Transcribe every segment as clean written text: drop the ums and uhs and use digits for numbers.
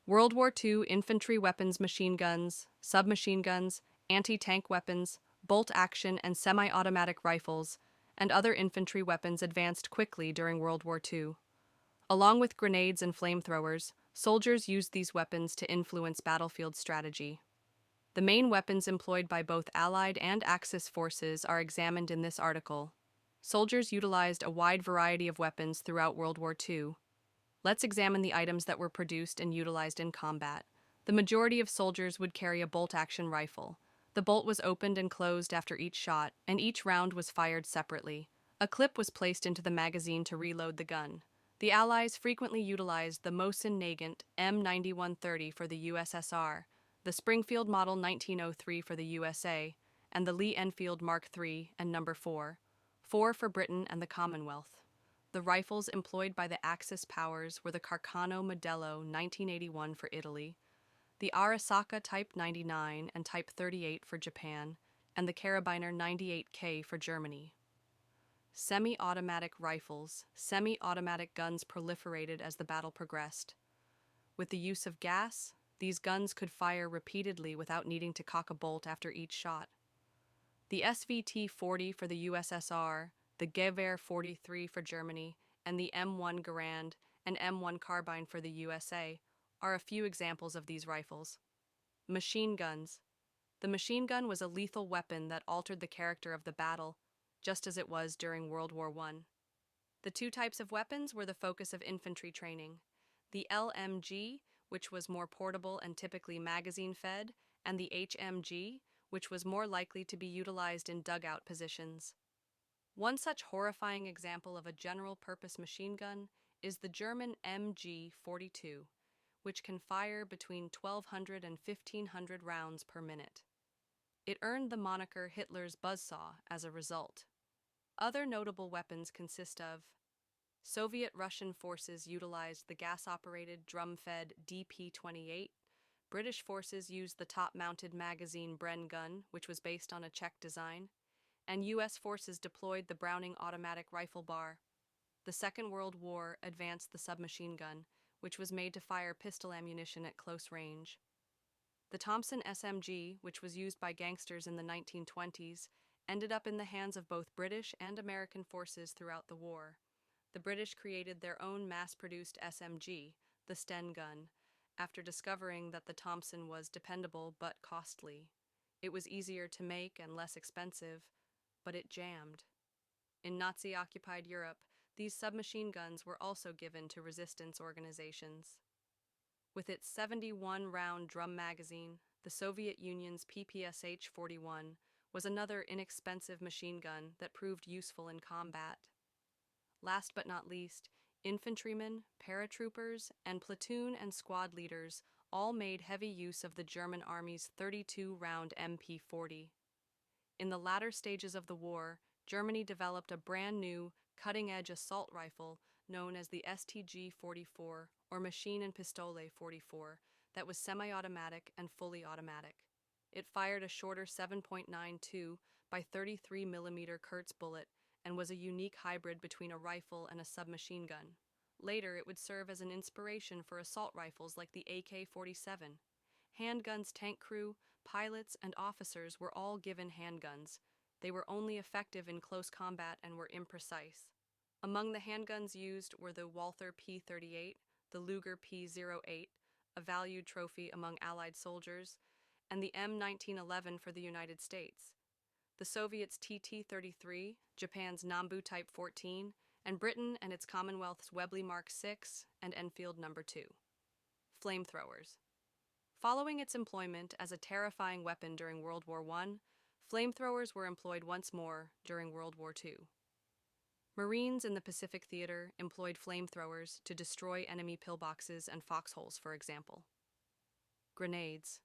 World War II infantry weapons, machine guns, submachine guns, anti-tank weapons, bolt-action and semi-automatic rifles, and other infantry weapons advanced quickly during World War II. Along with grenades and flamethrowers, soldiers used these weapons to influence battlefield strategy. The main weapons employed by both Allied and Axis forces are examined in this article. Soldiers utilized a wide variety of weapons throughout World War II. Let's examine the items that were produced and utilized in combat. The majority of soldiers would carry a bolt-action rifle. The bolt was opened and closed after each shot, and each round was fired separately. A clip was placed into the magazine to reload the gun. The Allies frequently utilized the Mosin-Nagant M9130 for the USSR, the Springfield Model 1903 for the USA, and the Lee-Enfield Mark III and No. 4 for Britain and the Commonwealth. The rifles employed by the Axis powers were the Carcano Modello 1981 for Italy, the Arisaka Type 99 and Type 38 for Japan, and the Karabiner 98K for Germany. Semi-automatic rifles. Semi-automatic guns proliferated as the battle progressed. With the use of gas, these guns could fire repeatedly without needing to cock a bolt after each shot. The SVT-40 for the USSR, the Gewehr 43 for Germany, and the M1 Garand and M1 Carbine for the USA are a few examples of these rifles. Machine guns. The machine gun was a lethal weapon that altered the character of the battle, just as it was during World War I. The two types of weapons were the focus of infantry training: the LMG, which was more portable and typically magazine-fed, and the HMG, which was more likely to be utilized in dugout positions. One such horrifying example of a general-purpose machine gun is the German MG-42, which can fire between 1,200 and 1,500 rounds per minute. It earned the moniker Hitler's buzzsaw as a result. Other notable weapons consist of: Soviet-Russian forces utilized the gas-operated, drum-fed DP-28. British forces used the top-mounted magazine Bren gun, which was based on a Czech design, and U.S. forces deployed the Browning automatic rifle bar. The Second World War advanced the submachine gun, which was made to fire pistol ammunition at close range. The Thompson SMG, which was used by gangsters in the 1920s, ended up in the hands of both British and American forces throughout the war. The British created their own mass-produced SMG, the Sten gun, after discovering that the Thompson was dependable but costly. It was easier to make and less expensive, but it jammed. In Nazi-occupied Europe, these submachine guns were also given to resistance organizations. With its 71-round drum magazine, the Soviet Union's PPSH-41 was another inexpensive machine gun that proved useful in combat. Last but not least, infantrymen, paratroopers, and platoon and squad leaders all made heavy use of the German Army's 32-round MP-40. In the latter stages of the war, Germany developed a brand new, cutting-edge assault rifle known as the STG-44, or Machine and Pistole 44, that was semi-automatic and fully automatic. It fired a shorter 7.92 by 33 mm Kurz bullet and was a unique hybrid between a rifle and a submachine gun. Later, it would serve as an inspiration for assault rifles like the AK-47. Handguns, tank crew, pilots, and officers were all given handguns. They were only effective in close combat and were imprecise. Among the handguns used were the Walther P-38, the Luger P-08, a valued trophy among Allied soldiers, and the M1911 for the United States. The Soviets' TT-33, Japan's Nambu Type 14, and Britain and its Commonwealth's Webley Mark VI and Enfield No. 2. Flamethrowers. Following its employment as a terrifying weapon during World War I, flamethrowers were employed once more during World War II. Marines in the Pacific Theater employed flamethrowers to destroy enemy pillboxes and foxholes, for example. Grenades.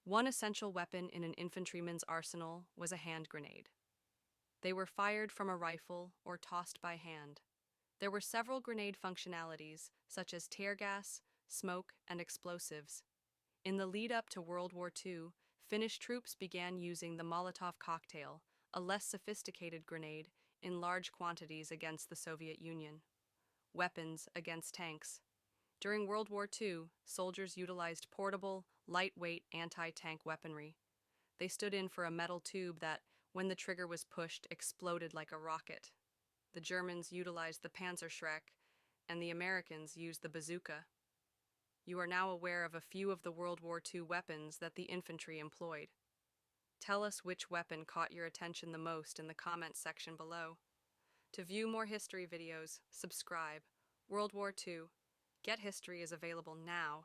One essential weapon in an infantryman's arsenal was a hand grenade. They were fired from a rifle or tossed by hand. There were several grenade functionalities, such as tear gas, smoke, and explosives. In the lead-up to World War II, Finnish troops began using the Molotov cocktail, a less sophisticated grenade, in large quantities against the Soviet Union. Weapons against tanks. During World War II, soldiers utilized portable, lightweight anti-tank weaponry. They stood in for a metal tube that, when the trigger was pushed, exploded like a rocket. The Germans utilized the Panzerschreck, and the Americans used the bazooka. You are now aware of a few of the World War II weapons that the infantry employed. Tell us which weapon caught your attention the most in the comments section below. To view more history videos, subscribe. World War II. Get History is available now